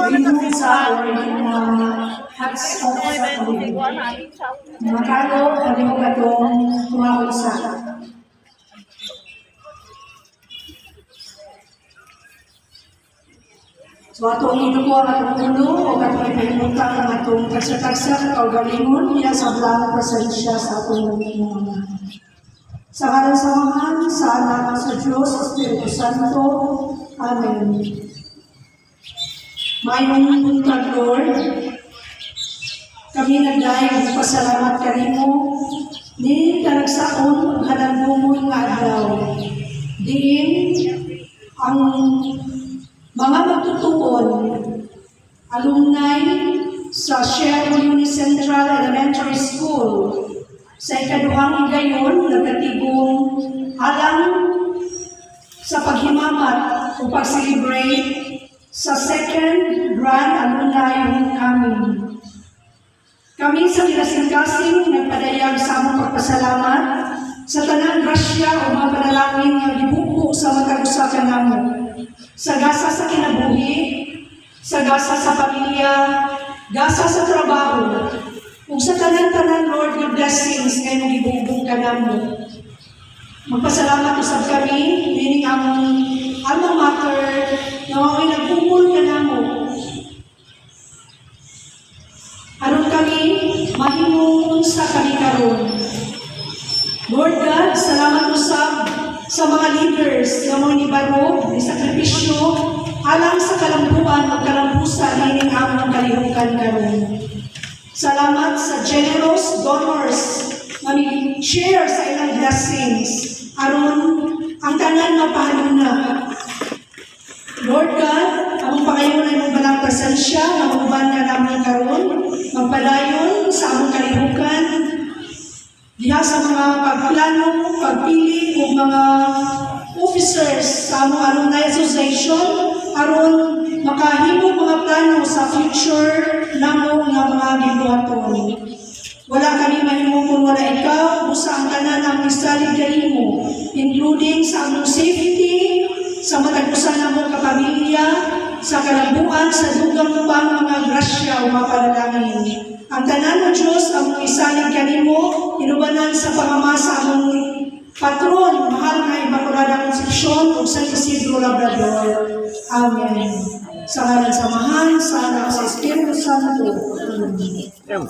rinong sa hats of sa kalimutan. Makalo, kalimutan katong tumawag sa. So atong inukuha atong ulo o atong ipahimutang ang atong tagsa-tagsa kaugalingon niya sa blang presensya sa atong mga. Sa ngalan sa Amahan, sa Anak, sa Diyos, sa Espiritu Santo. Amen. Mayong buntag, Lord, kami nagdayag pasalamat kanimo ni kanagsaon hanagmumon nga adlaw. Diin ang mga magtutuon, alumni sa Sherwood Central Elementary School sa ikaduhang higayon nagkatigong alang sa paghimamat o pag-celebrate sa second Grand Alumni Homecoming. Kami sa kinasingkasing nagpadayag sa among pagpasalamat sa tanang grasya o mga panalangin nga gibuko sa matag-usakan namo. Sa gasa sa kinabuhi, sa gasa sa pamilya, gasa sa trabaho, ug sa tanan-tanan, Lord, your blessings ngayon mong ibubong ka namo. Magpasalamat usab kami, meaning ang alma mater, na mawa'y nagpupul ka namo. Aron kami, mahimong sa kami karon. Lord God, salamat usab sa mga leaders nga mo nibarog, ni sakripisyo, alang sa kalambuan o kalambusan nining among kalihukan karon. Salamat sa generous donors na share sa ilang blessings aron ang tanan mapahaluna. Lord God, among pangayunan mong balang presensya na maguban na namin karon, magpadayon sa among kalihukan, diha sa mga pagplano, pagpili o mga officers sa among alumni association aron makahimo mga plano sa future namo nga mga gibuhaton. Wala kami mahimo kung wala ikaw, busa ang tanan ang isalig kanimo, including sa among safety, sa matag-usan namong kapamilya, sa kalambuan, sa dugang pang mga grasya o mga panalangin. Ang tanan mo Diyos, among isalig kanimo, inubanan sa pangamasa among patron, mahal nga Immaculada Concepcion o San Isidro Labrador. Amen. Sa ngalan sa Amahan, sa Anak, sa Espiritu Santo. Amen.